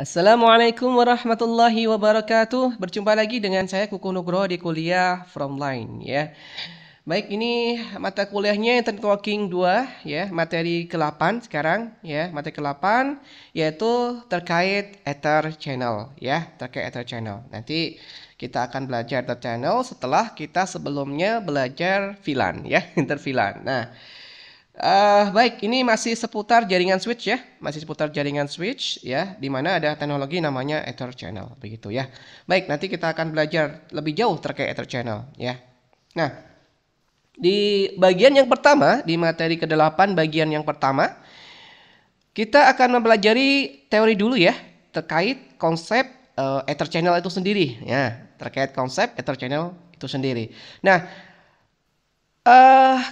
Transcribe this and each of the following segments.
Assalamualaikum warahmatullahi wabarakatuh. Berjumpa lagi dengan saya Kuku Nugroho di kuliah Frontline ya. Baik, ini mata kuliahnya Internet Working 2 ya, materi ke-8 sekarang ya, materi ke-8 yaitu terkait Ether Channel ya, terkait Ether Channel. Nanti kita akan belajar Ether Channel setelah kita sebelumnya belajar VLAN ya, Inter VLAN. Nah, baik, ini masih seputar jaringan switch ya, masih seputar jaringan switch ya, di mana ada teknologi namanya Ether Channel, begitu ya. Baik, nanti kita akan belajar lebih jauh terkait Ether Channel ya. Nah, di bagian yang pertama, di materi ke-8 bagian yang pertama, kita akan mempelajari teori dulu ya, terkait konsep Ether Channel itu sendiri ya, terkait konsep Ether Channel itu sendiri. Nah,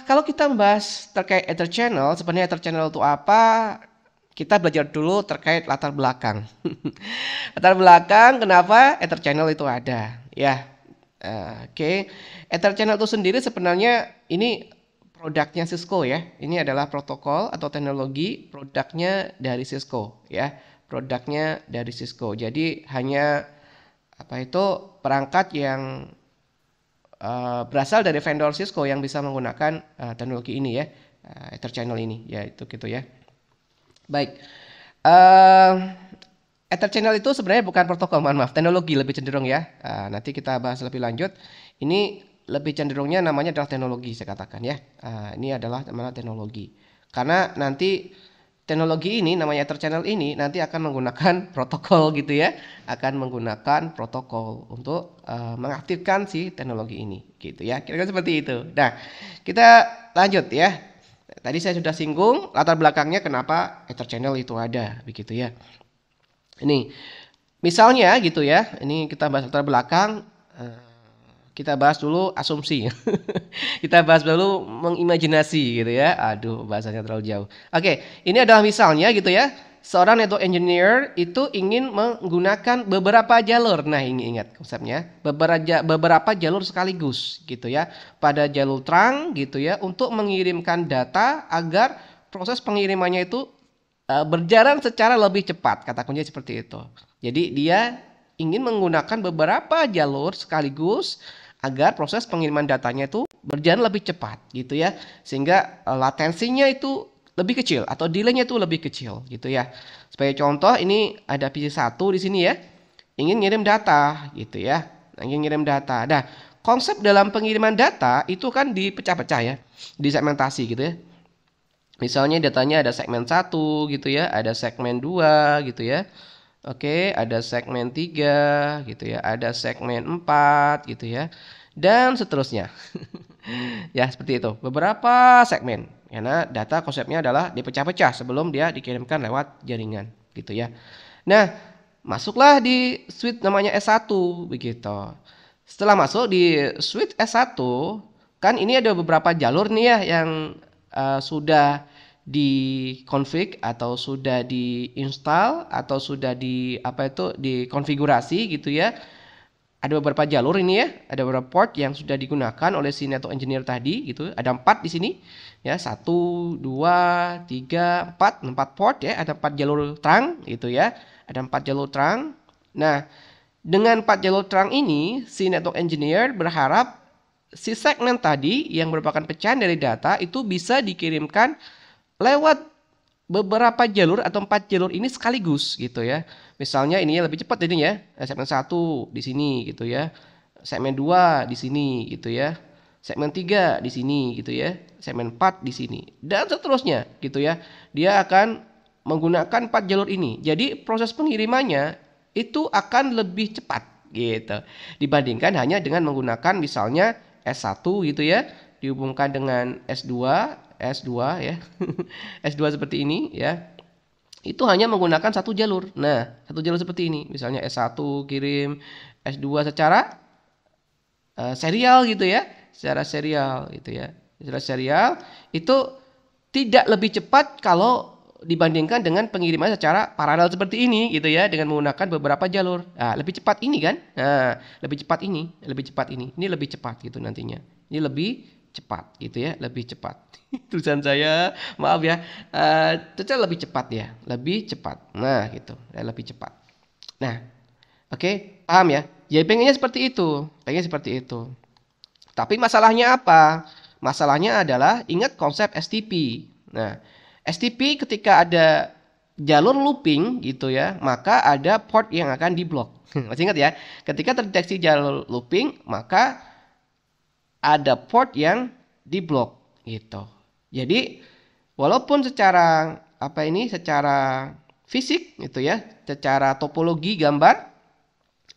kalau kita membahas terkait Ether Channel, sebenarnya Ether Channel itu apa? Kita belajar dulu terkait latar belakang. Latar belakang kenapa Ether Channel itu ada, ya. Oke. Ether Channel itu sendiri sebenarnya ini produknya Cisco ya. Ini adalah protokol atau teknologi produknya dari Cisco ya. Produknya dari Cisco. Jadi hanya perangkat yang berasal dari vendor Cisco yang bisa menggunakan teknologi ini ya, Ether Channel ini ya, itu gitu ya. Baik, Ether Channel itu sebenarnya bukan protokol, mohon maaf, teknologi lebih cenderung ya. Nanti kita bahas lebih lanjut. Ini lebih cenderungnya namanya adalah teknologi, saya katakan ya. Ini adalah namanya teknologi, karena nanti teknologi ini namanya Ether Channel ini nanti akan menggunakan protokol gitu ya, akan menggunakan protokol untuk mengaktifkan si teknologi ini gitu ya, kira-kira seperti itu. Nah, kita lanjut ya. Tadi saya sudah singgung latar belakangnya kenapa Ether Channel itu ada begitu ya. Ini misalnya gitu ya, ini kita bahas latar belakang. Kita bahas dulu asumsi. Kita bahas dulu mengimajinasi gitu ya. Aduh, bahasanya terlalu jauh. Oke, ini adalah misalnya gitu ya. Seorang network engineer itu ingin menggunakan beberapa jalur. Nah, ini ingat konsepnya. Beberapa jalur sekaligus gitu ya. Pada jalur terang gitu ya, untuk mengirimkan data agar proses pengirimannya itu berjalan secara lebih cepat. Kata kuncinya seperti itu. Jadi dia ingin menggunakan beberapa jalur sekaligus agar proses pengiriman datanya itu berjalan lebih cepat gitu ya, sehingga latensinya itu lebih kecil atau delaynya itu lebih kecil gitu ya. Sebagai contoh, ini ada PC1 di sini ya, ingin ngirim data gitu ya, ingin ngirim data. Nah, konsep dalam pengiriman data itu kan dipecah-pecah ya, disegmentasi gitu ya. Misalnya datanya ada segmen 1 gitu ya, ada segmen 2 gitu ya. Oke, ada segmen 3 gitu ya, ada segmen 4 gitu ya, dan seterusnya. Ya, seperti itu. Beberapa segmen. Karena data konsepnya adalah dipecah-pecah sebelum dia dikirimkan lewat jaringan gitu ya. Nah, masuklah di switch namanya S1 begitu. Setelah masuk di switch S1, kan ini ada beberapa jalur nih ya yang sudah dikonfig atau sudah diinstal atau sudah dikonfigurasi gitu ya. Ada beberapa jalur ini ya, ada beberapa port yang sudah digunakan oleh si network engineer tadi gitu. Ada 4 di sini ya, 1, 2, 3, 4 port ya, ada 4 jalur terang gitu ya. Ada 4 jalur terang. Nah, dengan 4 jalur terang ini si network engineer berharap si segmen tadi yang merupakan pecahan dari data itu bisa dikirimkan lewat beberapa jalur atau 4 jalur ini sekaligus gitu ya. Misalnya ini lebih cepat jadinya ya. Segmen 1 di sini gitu ya. Segmen 2 di sini gitu ya. Segmen 3 di sini gitu ya. Segmen 4 di sini dan seterusnya gitu ya. Dia akan menggunakan 4 jalur ini. Jadi proses pengirimannya itu akan lebih cepat gitu dibandingkan hanya dengan menggunakan misalnya S1 gitu ya, dihubungkan dengan S2 ya. S2 seperti ini ya. Itu hanya menggunakan satu jalur. Nah, satu jalur seperti ini. Misalnya S1 kirim S2 secara serial gitu ya. Secara serial gitu ya. Secara serial itu tidak lebih cepat kalau dibandingkan dengan pengiriman secara paralel seperti ini gitu ya, dengan menggunakan beberapa jalur. Nah, lebih cepat ini kan? Nah, lebih cepat ini, lebih cepat ini. Ini lebih cepat gitu nantinya. Ini lebih cepat gitu ya, lebih cepat. Tulisan saya, maaf ya. Itu lebih cepat ya, lebih cepat. Nah, gitu. Lebih cepat. Nah, oke, paham ya? Jadi pengennya seperti itu, pengen seperti itu. Tapi masalahnya apa? Masalahnya adalah ingat konsep STP. Nah, STP ketika ada jalur looping gitu ya, maka ada port yang akan diblok. Masih ingat ya? Ketika terdeteksi jalur looping, maka ada port yang diblok gitu. Jadi walaupun secara apa ini secara fisik gitu ya, secara topologi gambar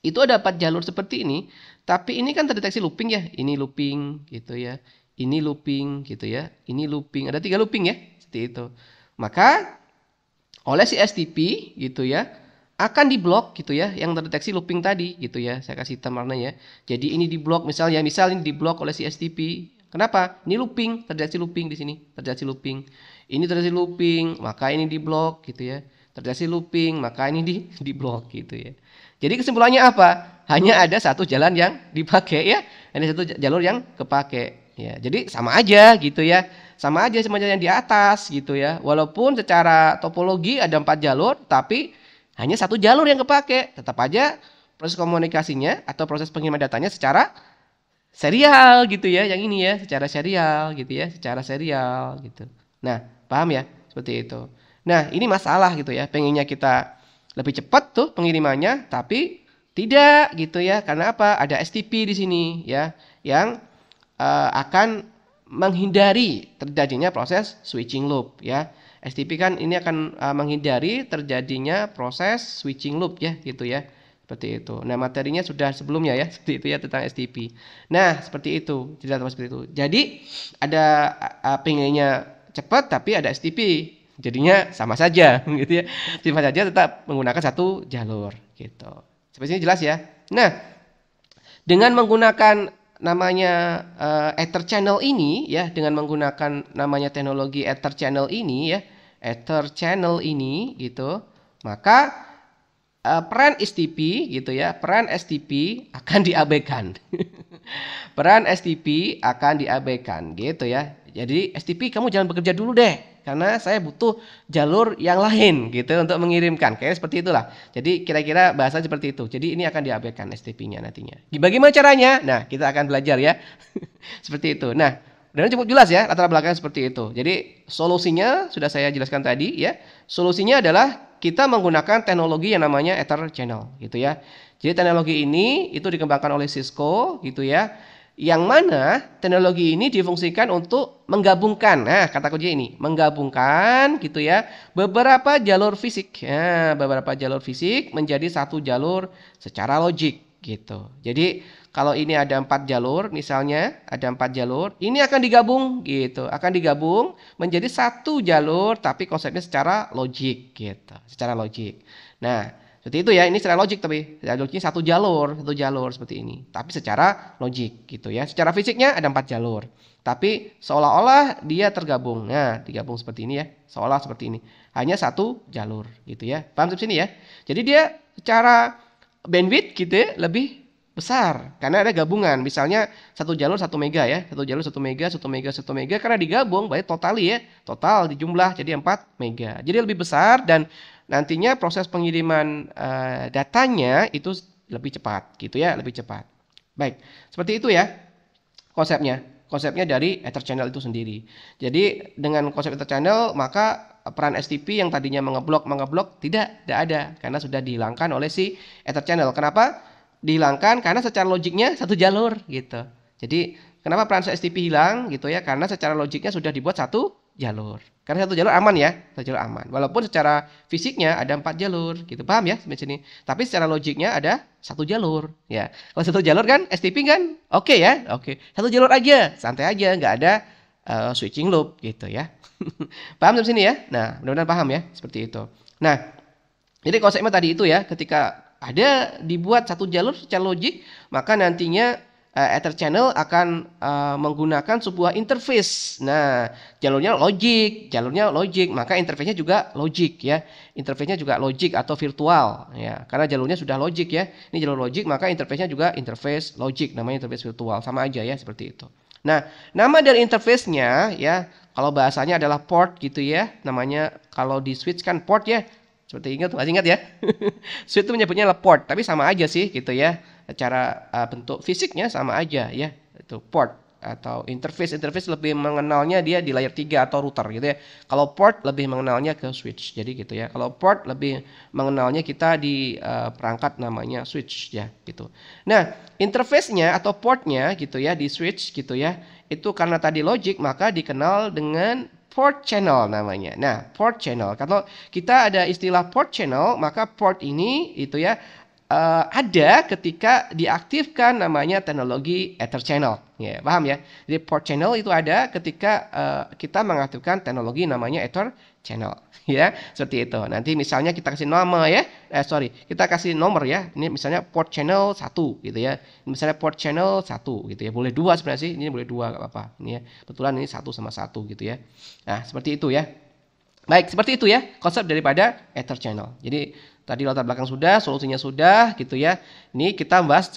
itu ada 4 jalur seperti ini, tapi ini kan terdeteksi looping ya. Ini looping gitu ya. Ini looping gitu ya. Ini looping. Ada 3 looping ya, seperti itu. Maka oleh si STP gitu ya akan diblok gitu ya yang terdeteksi looping tadi gitu ya. Saya kasih hitam warna ya. Jadi ini diblok misalnya, misal ini diblok oleh si STP. Kenapa? Ini looping, terdeteksi looping di sini, terdeteksi looping. Ini terdeteksi looping, maka ini diblok gitu ya. Terdeteksi looping, maka ini diblok gitu ya. Jadi kesimpulannya apa? Hanya ada satu jalan yang dipakai ya. Ada satu jalur yang kepake ya. Jadi sama aja gitu ya. Sama aja sama yang di atas gitu ya. Walaupun secara topologi ada 4 jalur, tapi hanya satu jalur yang kepake. Tetap aja proses komunikasinya atau proses pengiriman datanya secara serial gitu ya. Yang ini ya, secara serial gitu ya, secara serial gitu. Nah, paham ya? Seperti itu. Nah, ini masalah gitu ya. Pengennya kita lebih cepat tuh pengirimannya, tapi tidak gitu ya. Karena apa? Ada STP di sini ya, yang akan menghindari terjadinya proses switching loop ya. STP kan ini akan menghindari terjadinya proses switching loop ya gitu ya. Seperti itu. Nah, materinya sudah sebelumnya ya, seperti itu ya tentang STP. Nah, seperti itu, tidak seperti itu. Jadi ada pengennya cepat tapi ada STP. Jadinya sama saja gitu ya. Sama saja tetap menggunakan satu jalur gitu. Seperti ini jelas ya. Nah, dengan menggunakan namanya Ether channel ini ya, dengan menggunakan namanya teknologi Ether channel ini ya, Ether channel ini gitu, maka peran STP gitu ya, peran STP akan diabaikan. Peran STP akan diabaikan gitu ya. Jadi STP kamu jangan bekerja dulu deh, karena saya butuh jalur yang lain gitu untuk mengirimkan. Kayak seperti itulah. Jadi kira-kira bahasa seperti itu. Jadi ini akan diabaikan STP-nya nantinya. Bagaimana caranya? Nah, kita akan belajar ya. Seperti itu. Nah, dan cukup jelas ya latar belakang seperti itu. Jadi solusinya sudah saya jelaskan tadi ya. Solusinya adalah kita menggunakan teknologi yang namanya Ether channel gitu ya. Jadi teknologi ini itu dikembangkan oleh Cisco gitu ya. Yang mana teknologi ini difungsikan untuk menggabungkan, nah kata kunci ini, menggabungkan gitu ya, beberapa jalur fisik, ya, beberapa jalur fisik menjadi satu jalur secara logik gitu. Jadi kalau ini ada 4 jalur, misalnya ada 4 jalur, ini akan digabung gitu, akan digabung menjadi satu jalur, tapi konsepnya secara logik gitu, secara logik. Nah, seperti itu ya, ini secara logik tapi logiknya satu jalur seperti ini. Tapi secara logik gitu ya. Secara fisiknya ada 4 jalur. Tapi seolah-olah dia tergabung. Nah, digabung seperti ini ya. Seolah seperti ini. Hanya satu jalur gitu ya. Paham sampai sini ya? Jadi dia secara bandwidth gitu ya, lebih besar karena ada gabungan. Misalnya satu jalur 1 mega ya. Satu jalur 1 mega, 1 mega, 1 mega karena digabung berarti total ya. Total dijumlah jadi 4 mega. Jadi lebih besar dan nantinya proses pengiriman datanya itu lebih cepat gitu ya, lebih cepat. Baik, seperti itu ya konsepnya. Konsepnya dari Ether channel itu sendiri. Jadi dengan konsep Ether channel maka peran STP yang tadinya mengeblok tidak ada karena sudah dihilangkan oleh si Ether channel. Kenapa? Dihilangkan karena secara logiknya satu jalur gitu. Jadi kenapa peran STP hilang gitu ya? Karena secara logiknya sudah dibuat satu jalur. Karena satu jalur aman ya, satu jalur aman. Walaupun secara fisiknya ada 4 jalur, gitu. Paham ya di sini? Tapi secara logiknya ada satu jalur, ya. Kalau satu jalur kan STP kan oke ya, oke. Satu jalur aja, santai aja, nggak ada switching loop gitu ya. Paham di sini ya? Nah, mudah-mudahan paham ya, seperti itu. Nah, jadi konsepnya tadi itu ya, ketika ada dibuat satu jalur secara logik, maka nantinya Ether channel akan menggunakan sebuah interface. Nah, jalurnya logik, maka interface-nya juga logik ya. Interface-nya juga logik atau virtual ya. Karena jalurnya sudah logik ya. Ini jalur logik, maka interface-nya juga interface logik, namanya interface virtual, sama aja ya seperti itu. Nah, nama dari interface-nya ya, kalau bahasanya adalah port gitu ya. Namanya kalau di switch kan port ya. Seperti masih ingat ya? Switch itu menyebutnya port, tapi sama aja sih gitu ya. Cara bentuk fisiknya sama aja ya. Itu port atau interface lebih mengenalnya dia di layer 3 atau router gitu ya. Kalau port lebih mengenalnya ke switch. Jadi gitu ya. Kalau port lebih mengenalnya kita di perangkat namanya switch ya gitu. Nah, interface-nya atau portnya gitu ya di switch gitu ya. Itu karena tadi logic maka dikenal dengan port channel namanya. Nah, port channel. Kalau kita ada istilah port channel, maka port ini itu ya ada ketika diaktifkan namanya teknologi Ether channel. Ya, paham ya? Jadi port channel itu ada ketika kita mengaktifkan teknologi namanya Ether channel. Ya, seperti itu. Nanti misalnya kita kasih nama ya. Kita kasih nomor ya. Ini misalnya port channel 1 gitu ya. Misalnya port channel 1 gitu ya. Boleh 2 sebenarnya sih. Ini boleh 2 enggak apa-apa. Ini ya. Kebetulan ini 1 sama 1 gitu ya. Nah, seperti itu ya. Baik, seperti itu ya konsep daripada Ether channel. Jadi tadi latar belakang sudah, solusinya sudah gitu ya. Ini kita bahas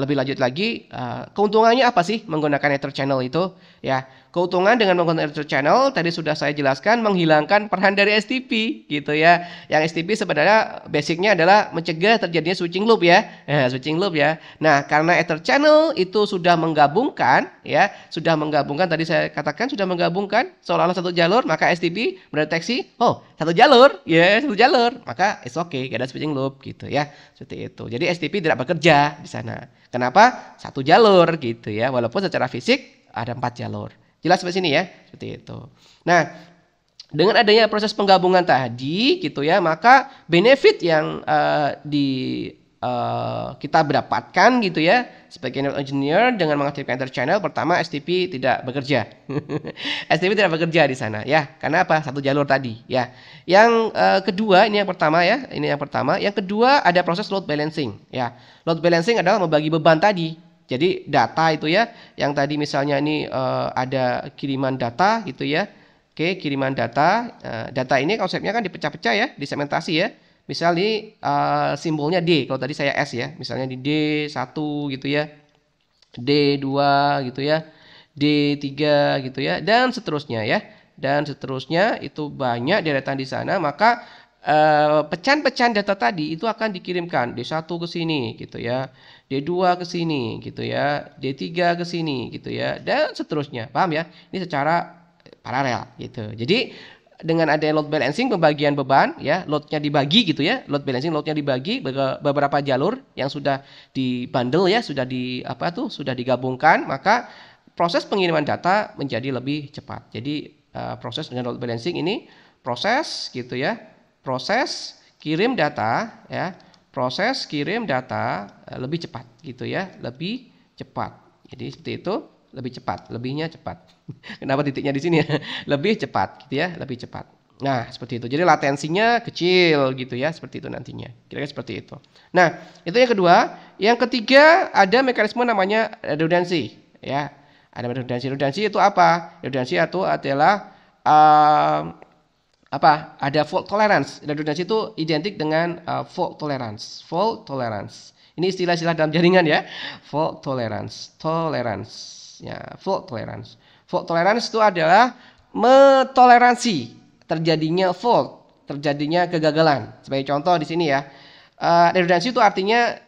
lebih lanjut lagi keuntungannya apa sih menggunakan Ether channel itu ya. Keuntungan dengan menggunakan Ether channel tadi sudah saya jelaskan menghilangkan peran dari STP gitu ya. Yang STP sebenarnya basicnya adalah mencegah terjadinya switching loop ya. Switching loop ya. Nah, karena Ether channel itu sudah menggabungkan ya, tadi saya katakan sudah menggabungkan seolah-olah satu jalur, maka STP mendeteksi satu jalur ya, satu jalur, maka it's okay, gak ada switching loop gitu ya. Seperti itu. Jadi STP tidak bekerja di sana. Kenapa? Satu jalur gitu ya. Walaupun secara fisik ada 4 jalur. Jelas sampai sini ya, seperti itu. Nah, dengan adanya proses penggabungan tadi gitu ya, maka benefit yang kita dapatkan gitu ya sebagai network engineer dengan mengaktifkan Ether channel. Pertama, STP tidak bekerja. STP tidak bekerja di sana ya. Karena apa? Satu jalur tadi ya. Yang kedua, ini yang pertama ya. Yang kedua ada proses load balancing ya. Load balancing adalah membagi beban tadi. Jadi data itu ya, yang tadi misalnya ini ada kiriman data gitu ya. Oke, kiriman data. Data ini konsepnya kan dipecah-pecah ya, disegmentasi ya. Misalnya simbolnya D, kalau tadi saya S ya. Misalnya di D1 gitu ya. D2 gitu ya. D3 gitu ya, dan seterusnya ya. Dan seterusnya itu banyak deretan di sana, maka pecahan-pecahan data tadi itu akan dikirimkan D1 ke sini gitu ya, D2 ke sini gitu ya, D3 ke sini gitu ya, dan seterusnya. Paham ya? Ini secara paralel gitu. Jadi dengan adanya load balancing, pembagian beban ya, loadnya dibagi gitu ya, load balancing loadnya dibagi beberapa jalur yang sudah dibundle ya, sudah digabungkan, maka proses pengiriman data menjadi lebih cepat. Jadi proses dengan load balancing ini proses gitu ya, proses kirim data ya, proses kirim data lebih cepat gitu ya, lebih cepat. Jadi seperti itu, lebih cepat, lebihnya cepat. Kenapa titiknya di sini ya? Lebih cepat gitu ya, lebih cepat. Nah, seperti itu. Jadi latensinya kecil gitu ya, seperti itu nantinya. Kira-kira seperti itu. Nah, itu yang kedua. Yang ketiga ada mekanisme namanya redundancy ya. Ada redundancy. Redundancy itu apa? Redundancy itu adalah ada fault tolerance. Redundancy itu identik dengan fault tolerance. Fault tolerance. Ini istilah-istilah dalam jaringan ya. Fault tolerance. Tolerance. Ya, fault tolerance. Fault tolerance itu adalah metoleransi terjadinya fault, terjadinya kegagalan. Sebagai contoh di sini ya. Redundancy itu artinya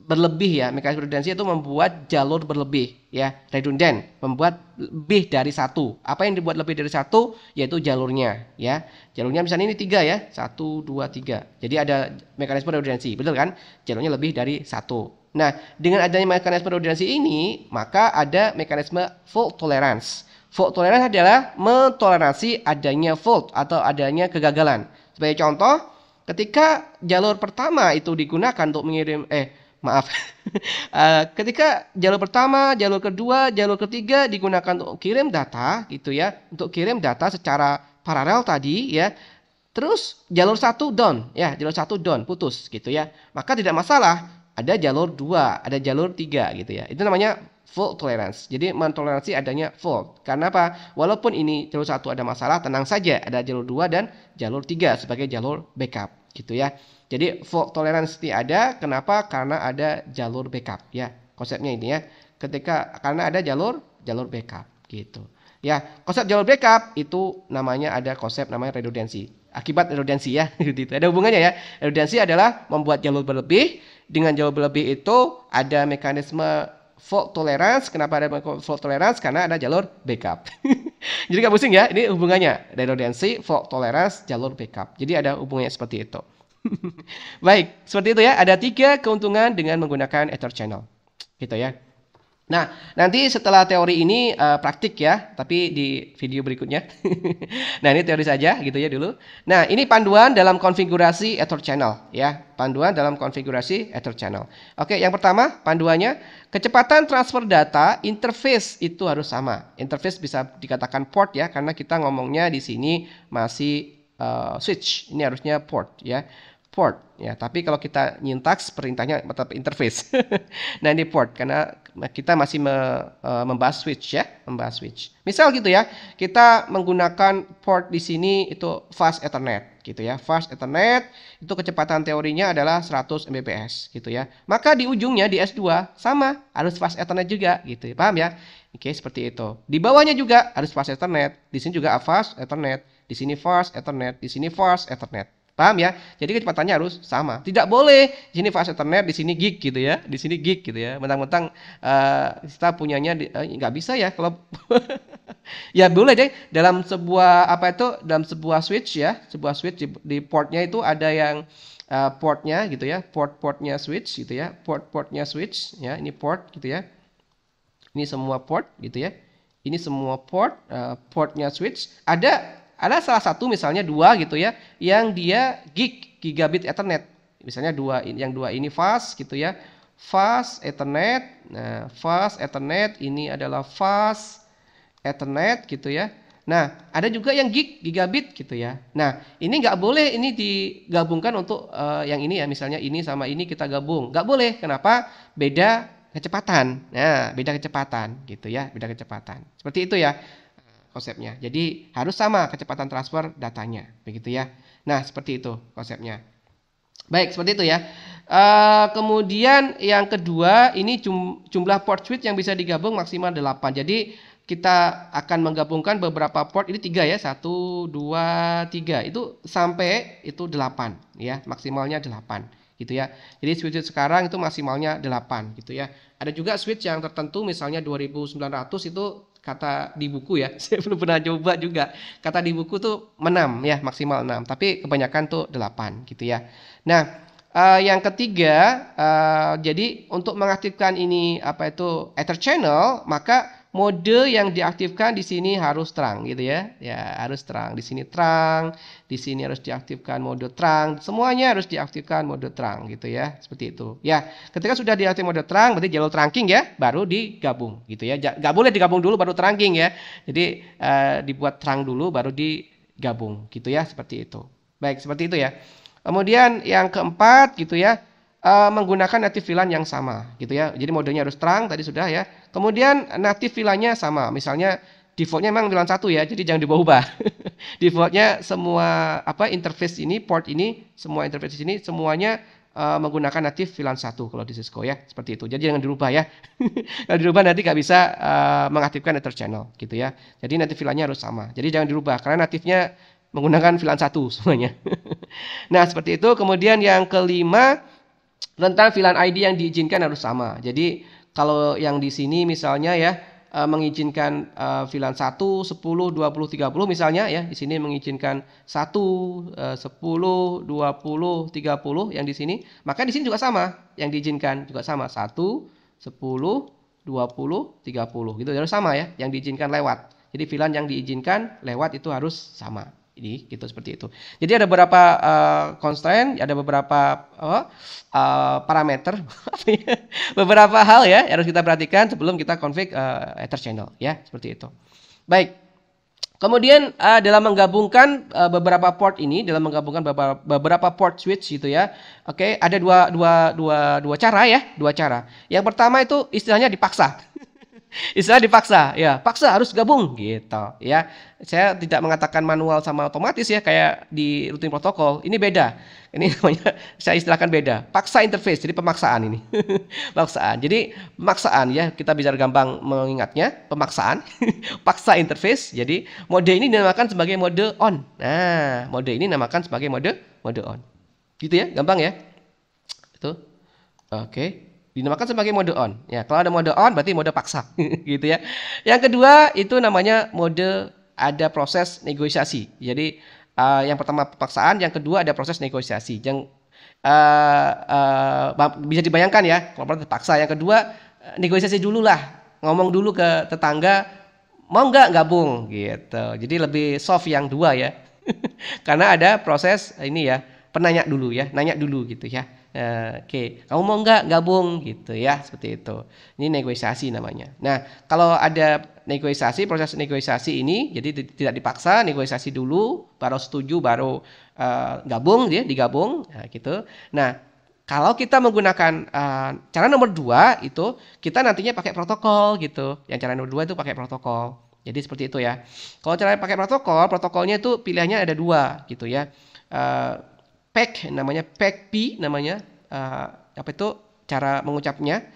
berlebih ya. Mekanisme redundancy itu membuat jalur berlebih ya, redundant, membuat lebih dari satu. Apa yang dibuat lebih dari satu? Yaitu jalurnya ya. Jalurnya misalnya ini 3 ya, 1 2 3. Jadi ada mekanisme redundancy, betul kan? Jalurnya lebih dari satu. Nah, dengan adanya mekanisme redundancy ini, maka ada mekanisme fault tolerance. Fault tolerance adalah mentoleransi adanya fault atau adanya kegagalan. Sebagai contoh, ketika jalur pertama itu digunakan untuk mengirim ketika jalur pertama, jalur kedua, jalur ketiga digunakan untuk kirim data gitu ya, untuk kirim data secara paralel tadi ya. Terus jalur 1 down ya, jalur 1 down, putus gitu ya. Maka tidak masalah. Ada jalur 2, ada jalur 3 gitu ya. Itu namanya fault tolerance. Jadi mentoleransi adanya fault. Karena apa? Walaupun ini jalur 1 ada masalah, tenang saja, ada jalur 2 dan jalur 3 sebagai jalur backup gitu ya. Jadi fault tolerance ini ada, kenapa? Karena ada jalur backup ya. Konsepnya ini ya. Karena ada jalur backup gitu. Ya, konsep jalur backup itu namanya ada konsep namanya redundancy. akibat redundancy ya. Gitu. Ada hubungannya ya. Redundancy adalah membuat jalur berlebih. Dengan jalur berlebih itu ada mekanisme fault tolerance. Kenapa ada fault tolerance? Karena ada jalur backup. Jadi nggak pusing ya. Ini hubungannya redundancy, fault tolerance, jalur backup. Jadi ada hubungannya seperti itu. Baik, seperti itu ya. Ada 3 keuntungan dengan menggunakan Ether channel. Gitu ya. Nah, nanti setelah teori ini praktik ya, tapi di video berikutnya. Nah, ini teori saja gitu ya dulu. Nah, ini panduan dalam konfigurasi Ether channel ya. Panduan dalam konfigurasi Ether channel. Oke, yang pertama panduannya, kecepatan transfer data interface itu harus sama. Interface bisa dikatakan port ya, karena kita ngomongnya di sini masih switch. Ini harusnya port ya. Port ya, tapi kalau kita nyintaks perintahnya tetap interface. Nah, ini port karena kita masih membahas switch ya, membahas switch. Misal gitu ya, kita menggunakan port di sini itu fast Ethernet gitu ya. Fast Ethernet itu kecepatan teorinya adalah 100 Mbps gitu ya. Maka di ujungnya di S2 sama, harus fast Ethernet juga gitu. Paham ya? Oke, seperti itu. Di bawahnya juga harus fast Ethernet. Di sini juga fast Ethernet, di sini fast Ethernet, di sini fast Ethernet. Paham ya? Jadi kecepatannya harus sama. Tidak boleh di sini fast Ethernet, di sini gig gitu ya. Di sini gig gitu ya. Mentang-mentang kita punyanya nggak bisa ya kalau ya boleh deh dalam sebuah dalam sebuah switch ya, sebuah switch di portnya itu ada yang portnya gitu ya, portnya switch gitu ya, portnya switch ya, ini port gitu ya. Ini semua port gitu ya. Ini semua portnya switch. Ada salah satu misalnya 2 gitu ya, yang dia gigabit Ethernet. Misalnya yang dua ini fast gitu ya. Fast Ethernet. Nah, fast Ethernet ini adalah fast Ethernet gitu ya. Nah, ada juga yang gigabit gitu ya. Nah, ini nggak boleh ini digabungkan untuk yang ini ya. Misalnya ini sama ini kita gabung. Nggak boleh. Kenapa? Beda kecepatan. Nah, beda kecepatan gitu ya. Beda kecepatan. Seperti itu ya konsepnya. Jadi harus sama kecepatan transfer datanya, begitu ya. Nah, seperti itu konsepnya. Baik, seperti itu ya. Kemudian yang kedua, ini jumlah port switch yang bisa digabung maksimal 8. Jadi kita akan menggabungkan beberapa port, ini 3 ya, 1, 2, 3. Itu sampai itu 8 ya, maksimalnya 8 gitu ya. Jadi switch sekarang itu maksimalnya 8 gitu ya. Ada juga switch yang tertentu misalnya 2900 itu kata di buku ya, saya belum pernah coba juga. Kata di buku tuh 6 ya, maksimal 6, tapi kebanyakan tuh 8 gitu ya. Nah, yang ketiga, jadi untuk mengaktifkan ini Ether channel, maka mode yang diaktifkan di sini harus terang gitu ya. Ya, harus terang. Di sini terang, di sini harus diaktifkan mode terang. Semuanya harus diaktifkan mode terang gitu ya. Seperti itu. Ya, ketika sudah diaktifkan mode terang berarti jalur trunking ya, baru digabung gitu ya. Enggak boleh digabung dulu baru trunking ya. Jadi dibuat terang dulu baru digabung gitu ya, seperti itu. Baik, seperti itu ya. Kemudian yang keempat gitu ya, menggunakan native VLAN yang sama gitu ya. Jadi modenya harus terang tadi sudah ya. Kemudian native VLAN-nya sama. Misalnya defaultnya memang VLAN 1 ya. Jadi jangan diubah-ubah. Defaultnya semua interface ini, port ini, semua interface ini semuanya menggunakan native VLAN 1 kalau di Cisco ya. Seperti itu. Jadi jangan dirubah ya. Kalau dirubah nanti nggak bisa mengaktifkan Ether channel gitu ya. Jadi native VLAN-nya harus sama. Jadi jangan dirubah karena native-nya menggunakan VLAN 1 semuanya. Nah, seperti itu. Kemudian yang kelima, rentang VLAN ID yang diizinkan harus sama. Jadi kalau yang di sini misalnya ya mengizinkan VLAN 1, 10, 20, 30 misalnya ya. Di sini mengizinkan 1, 10, 20, 30 yang di sini. Maka di sini juga sama. Yang diizinkan juga sama. 1, 10, 20, 30 gitu. Harus sama ya. Yang diizinkan lewat. Jadi VLAN yang diizinkan lewat itu harus sama. Ini gitu seperti itu. Jadi ada beberapa constraint, ada beberapa parameter, beberapa hal ya yang harus kita perhatikan sebelum kita config Ether channel ya, seperti itu. Baik. Kemudian dalam menggabungkan beberapa port ini, dalam menggabungkan beberapa port switch gitu ya. Oke, ada dua cara ya, dua cara. Yang pertama itu istilahnya dipaksa. Istilah dipaksa, ya, paksa harus gabung gitu, ya. Saya tidak mengatakan manual sama otomatis ya kayak di routing protokol. Ini beda. Ini namanya saya istilahkan beda. Paksa interface, jadi pemaksaan ini. Pemaksaan. Jadi pemaksaan ya, kita bisa gampang mengingatnya, pemaksaan. Paksa interface. Jadi mode ini dinamakan sebagai mode on. Nah, mode ini dinamakan sebagai mode on. Gitu ya, gampang ya. Itu. Oke. Dinamakan sebagai mode on. Ya, kalau ada mode on berarti mode paksa, gitu ya. Yang kedua itu namanya mode ada proses negosiasi. Jadi yang pertama pemaksaan, yang kedua ada proses negosiasi. Yang bisa dibayangkan ya, kalau proses paksa. Yang kedua negosiasi dulu lah, ngomong dulu ke tetangga, mau nggak gabung, gitu. Jadi lebih soft yang dua ya, karena ada proses ini ya, penanya dulu ya, nanya dulu gitu ya. Oke, kamu mau nggak gabung gitu ya, seperti itu. Ini negosiasi namanya. Nah, kalau ada negosiasi, proses negosiasi ini, jadi tidak dipaksa, negosiasi dulu, baru setuju, baru gabung, ya, digabung, nah, gitu. Nah, kalau kita menggunakan cara nomor 2 itu, kita nantinya pakai protokol gitu. Yang cara nomor 2 itu pakai protokol. Jadi seperti itu ya. Kalau cara pakai protokol, protokolnya itu pilihannya ada 2 gitu ya. PEG namanya, PEG-P namanya, apa itu cara mengucapnya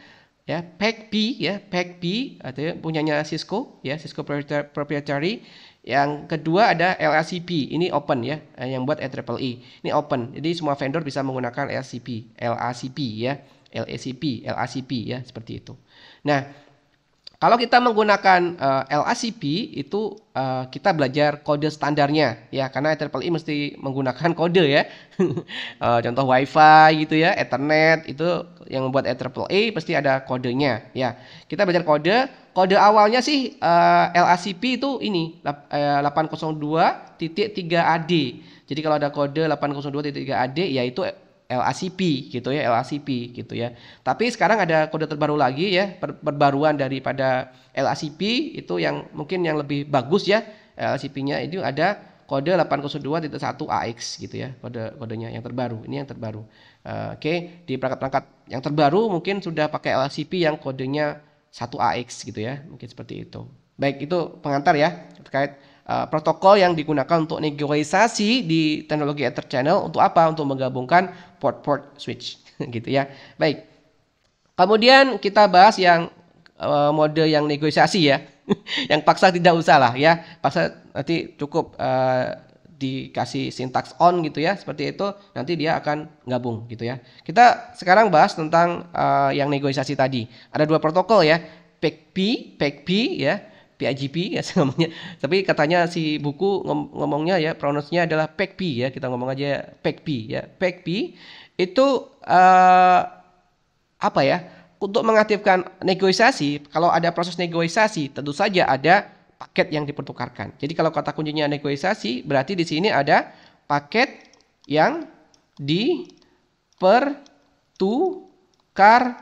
ya, PEG-P ya, PEG-P itu punyanya Cisco ya, Cisco proprietary. Yang kedua ada LACP, ini open ya, yang buat EEE ini open, jadi semua vendor bisa menggunakan LACP ya, LACP ya, seperti itu. Nah, kalau kita menggunakan LACP itu kita belajar kode standarnya ya, karena EEE mesti menggunakan kode ya. Contoh WiFi gitu ya, Ethernet itu yang membuat EEE pasti ada kodenya ya. Kita belajar kode awalnya sih LACP itu ini 802.3AD. Jadi kalau ada kode 802.3AD yaitu LACP gitu ya, LACP gitu ya. Tapi sekarang ada kode terbaru lagi ya, perbaruan daripada LACP itu yang mungkin yang lebih bagus ya. LACP-nya itu ada kode 802.1AX gitu ya, kodenya yang terbaru. Ini yang terbaru. Oke, di perangkat-perangkat yang terbaru mungkin sudah pakai LACP yang kodenya 1AX gitu ya. Mungkin seperti itu. Baik, itu pengantar ya terkait protokol yang digunakan untuk negosiasi di teknologi Ether Channel. Untuk apa? Untuk menggabungkan port-port switch gitu ya. Baik. Kemudian kita bahas yang mode yang negosiasi ya. Yang paksa tidak usah lah ya. Paksa nanti cukup dikasih sintaks on gitu ya. Seperti itu nanti dia akan gabung gitu ya. Kita sekarang bahas tentang yang negosiasi tadi. Ada 2 protokol ya. PEG-P ya. PIGP ya namanya. Tapi katanya si buku ngomongnya ya, pronounce-nya adalah PEG-P ya. Kita ngomong aja PEG-P ya. PEG-P itu apa ya? Untuk mengaktifkan negosiasi, kalau ada proses negosiasi, tentu saja ada paket yang dipertukarkan. Jadi kalau kata kuncinya negosiasi, berarti di sini ada paket yang dipertukarkan.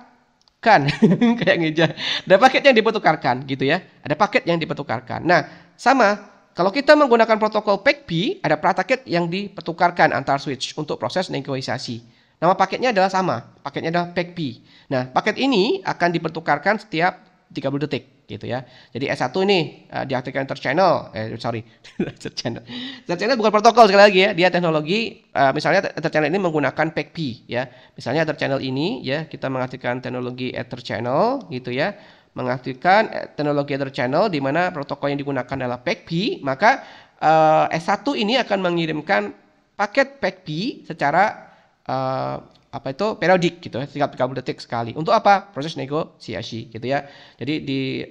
Kayak ngeja. Ada paket yang dipertukarkan gitu ya. Ada paket yang dipertukarkan. Nah, sama kalau kita menggunakan protokol PEG-P, ada paket yang dipertukarkan antar switch untuk proses negosiasi. Nama paketnya adalah sama. Paketnya adalah PEG-P. Nah, paket ini akan dipertukarkan setiap 30 detik gitu ya. Jadi S1 ini diaktifkan Ether Channel. Ether Channel. Ether Channel bukan protokol sekali lagi ya. Dia teknologi, misalnya Ether Channel ini menggunakan PEG-P ya. Misalnya Ether Channel ini ya, kita mengaktifkan teknologi Ether Channel gitu ya. Mengaktifkan teknologi Ether Channel di mana protokol yang digunakan adalah PEG-P, maka S1 ini akan mengirimkan paket PEG-P secara periodik gitu ya, setiap 30 detik sekali. Untuk apa? Proses negosiasi gitu ya. Jadi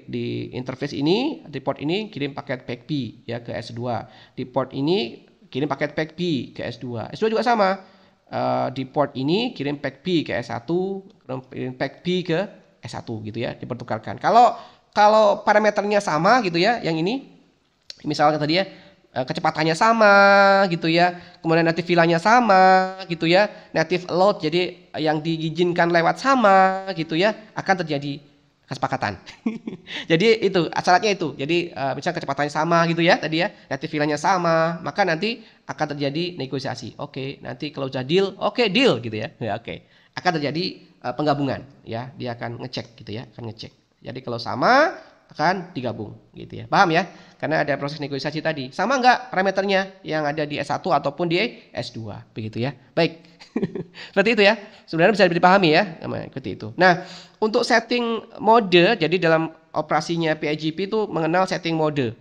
di interface ini, di port ini kirim paket PEG-P ya ke S2. Di port ini kirim paket PEG-P ke S2. S2 juga sama. Di port ini kirim PEG-P ke S1, kirim PEG-P ke S1 gitu ya, dipertukarkan. Kalau parameternya sama gitu ya, yang ini misalnya tadi ya, kecepatannya sama gitu ya, kemudian native VLAN-nya sama gitu ya, native load jadi yang diizinkan lewat sama gitu ya, akan terjadi kesepakatan. Jadi itu syaratnya itu. Jadi misalnya kecepatannya sama gitu ya tadi ya, native VLAN-nya sama, maka nanti akan terjadi negosiasi. Oke, nanti kalau sudah deal, oke deal gitu ya. Ya oke. Akan terjadi penggabungan ya, dia akan ngecek gitu ya, akan ngecek. Jadi kalau sama akan digabung gitu ya. Paham ya? Karena ada proses negosiasi tadi. Sama nggak parameternya yang ada di S1 ataupun di S2 begitu ya. Baik. Seperti itu ya. Sebenarnya bisa dipahami ya. Seperti itu. Nah, untuk setting mode, jadi dalam operasinya PIGP itu mengenal setting mode.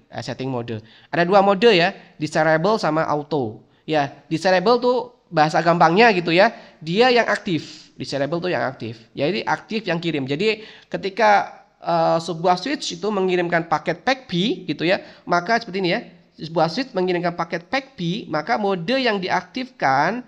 Ada dua mode ya, desirable sama auto. Ya, desirable tuh bahasa gampangnya gitu ya. Dia yang aktif. Desirable tuh yang aktif. Jadi aktif yang kirim. Jadi ketika sebuah switch itu mengirimkan paket PAC-B gitu ya, maka seperti ini ya, sebuah switch mengirimkan paket PAC-B, maka mode yang diaktifkan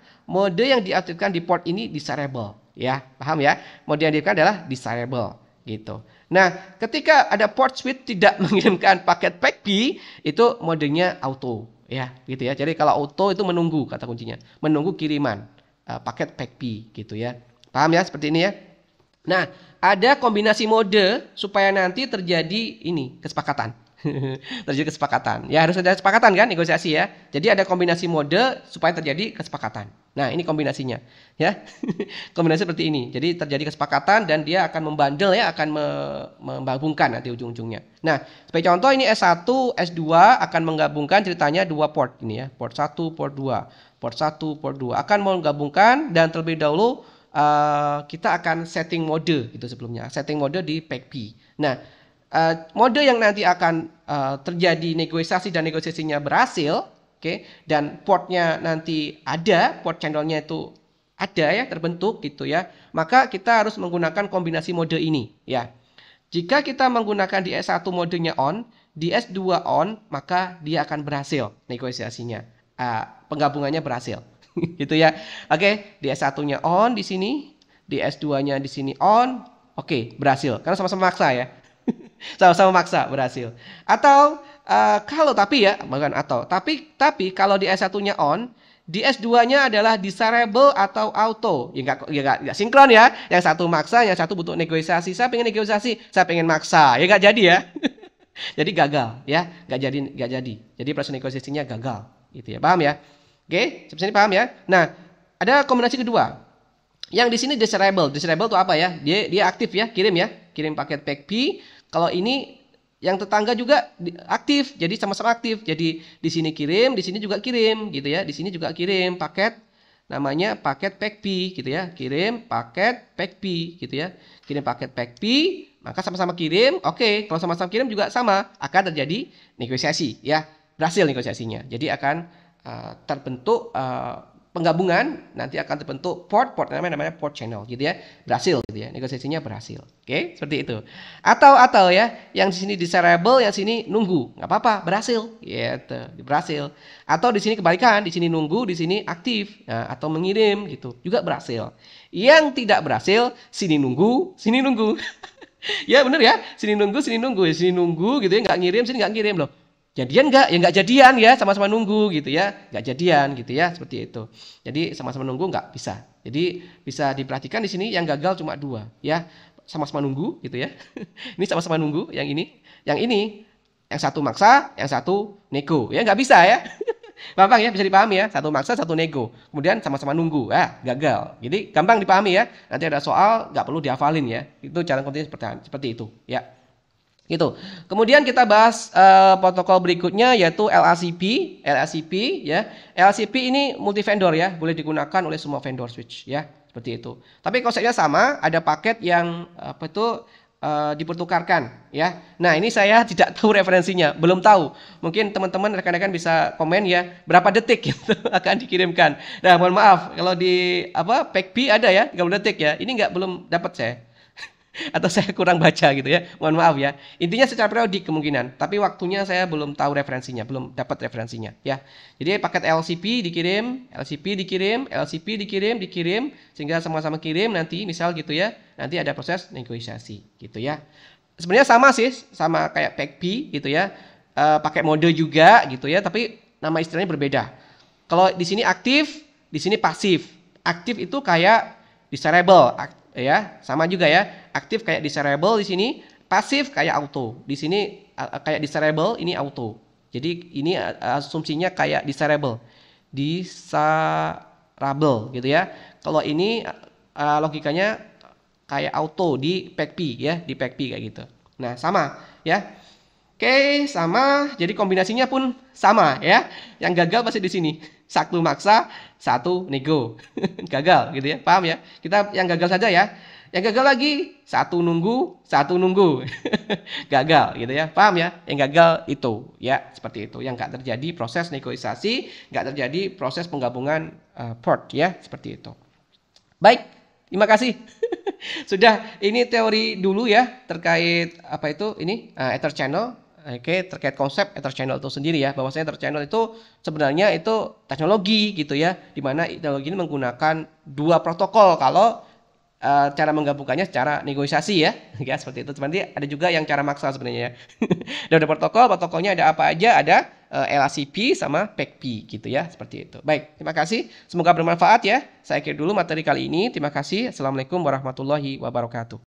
di port ini desirable ya, paham ya? Mode yang diaktifkan adalah desirable gitu. Nah, ketika ada port switch tidak mengirimkan paket PAC-B, itu modenya auto ya, gitu ya. Jadi kalau auto itu menunggu, kata kuncinya, menunggu kiriman paket PAC-B gitu ya. Paham ya seperti ini ya? Nah, ada kombinasi mode supaya nanti terjadi ini kesepakatan. Terjadi kesepakatan. Ya harus ada kesepakatan kan, negosiasi ya. Jadi ada kombinasi mode supaya terjadi kesepakatan. Nah, ini kombinasinya ya. Kombinasi seperti ini. Jadi terjadi kesepakatan dan dia akan membandel ya, akan menggabungkan nanti ujung-ujungnya. Nah, sebagai contoh ini S1, S2 akan menggabungkan ceritanya dua port ini ya. Port 1, port 2. Port 1, port 2 akan menggabungkan dan terlebih dahulu kita akan setting mode gitu sebelumnya, setting mode di PAC-B. Nah, mode yang nanti akan terjadi negosiasi dan negosiasinya berhasil, dan portnya nanti ada, port channelnya itu ada ya, terbentuk gitu ya, maka kita harus menggunakan kombinasi mode ini ya. Jika kita menggunakan di S1 modenya on, di S2 on, maka dia akan berhasil negosiasinya, penggabungannya berhasil. Gitu ya. Oke, di S1-nya on di sini, di S2-nya di sini on. Oke, berhasil. Karena sama-sama maksa ya. Sama-sama maksa berhasil. Atau tapi kalau di S1-nya on, di S2-nya adalah desirable atau auto. Ya enggak sinkron ya. Yang satu maksa, yang satu butuh negosiasi. Saya pengen negosiasi, saya pengen maksa. Ya enggak jadi ya. Jadi gagal ya, enggak jadi. Jadi proses negosiasinya gagal gitu ya. Paham ya? Oke, sampai sini paham ya? Nah, ada kombinasi kedua. Yang di sini desirable. Desirable itu apa ya? Dia aktif ya, kirim paket PAC-B. Kalau ini yang tetangga juga aktif, jadi sama-sama aktif. Jadi di sini kirim, di sini juga kirim gitu ya. Di sini juga kirim paket namanya paket PAC-B gitu ya. Kirim paket PAC-B gitu ya. Kirim paket PAC-B, maka sama-sama kirim. Oke, kalau sama-sama kirim juga sama, akan terjadi negosiasi ya. Berhasil negosiasinya. Jadi akan terbentuk penggabungan, nanti akan terbentuk port namanya port channel gitu ya, berhasil gitu ya, negosiasinya berhasil. Oke, seperti itu. Atau ya, yang di sini desirable, yang sini nunggu, nggak apa-apa, berhasil gitu, berhasil. Atau di sini kebalikan, di sini nunggu, di sini aktif, atau mengirim gitu, juga berhasil. Yang tidak berhasil, sini nunggu Ya bener ya, sini nunggu gitu ya, nggak ngirim, sini nggak ngirim loh. Jadian nggak? Ya nggak jadian ya, sama-sama nunggu gitu ya, nggak jadian gitu ya, seperti itu. Jadi sama-sama nunggu nggak bisa. Jadi bisa diperhatikan di sini yang gagal cuma dua ya, sama-sama nunggu gitu ya. Ini sama-sama nunggu, yang satu maksa, yang satu nego, ya nggak bisa ya. Gampang ya, bisa dipahami ya, satu maksa, satu nego. Kemudian sama-sama nunggu, gagal. Jadi gampang dipahami ya. Nanti ada soal nggak perlu dihafalin ya. Itu cara kerjanya seperti itu ya. Gitu. Kemudian kita bahas protokol berikutnya yaitu LACP ya. LACP ini multi vendor ya, boleh digunakan oleh semua vendor switch ya, seperti itu. Tapi konsepnya sama, ada paket yang dipertukarkan ya. Nah, ini saya tidak tahu referensinya, belum tahu. Mungkin teman-teman rekan-rekan bisa komen ya, berapa detik gitu akan dikirimkan. Nah, mohon maaf kalau di PAC-B ada ya 30 detik ya. Ini belum dapat saya. Atau saya kurang baca gitu ya, mohon maaf ya. Intinya secara periodik kemungkinan, tapi waktunya saya belum tahu referensinya, belum dapat referensinya ya. Jadi paket LCP dikirim, sehingga sama-sama kirim nanti misal gitu ya, nanti ada proses negosiasi gitu ya. Sebenarnya sama sih, sama kayak PAC-B gitu ya, pakai mode juga gitu ya, tapi nama istilahnya berbeda. Kalau di sini aktif, di sini pasif. Aktif itu kayak desirable ya, sama juga ya. Aktif kayak desirable di sini, pasif kayak auto. Di sini kayak desirable, ini auto. Jadi ini asumsinya kayak desirable gitu ya. Kalau ini logikanya kayak auto di PAC-B ya, di PAC-B kayak gitu. Nah, sama. ya. Oke, sama. Jadi kombinasinya pun sama ya. Yang gagal pasti di sini. Satu maksa, satu nego. Gagal gitu ya. Paham ya? Kita yang gagal saja ya. Yang gagal lagi, satu nunggu, satu nunggu. Gagal gitu ya. Paham ya? Yang gagal itu ya, seperti itu. Yang nggak terjadi proses negosiasi, nggak terjadi proses penggabungan port ya, seperti itu. Baik, terima kasih. Sudah, ini teori dulu ya terkait apa itu ini Ether channel. Oke, terkait konsep Ether channel itu sendiri ya, bahwasanya Ether channel itu sebenarnya itu teknologi gitu ya, dimana teknologi ini menggunakan dua protokol kalau cara menggabungkannya secara negosiasi ya, ya seperti itu. Nanti ada juga yang cara maksa sebenarnya ya. Dan ada protokolnya ada apa aja, ada LACP sama PECP gitu ya, seperti itu. Baik, terima kasih. Semoga bermanfaat ya. Saya akhiri dulu materi kali ini. Terima kasih. Assalamualaikum warahmatullahi wabarakatuh.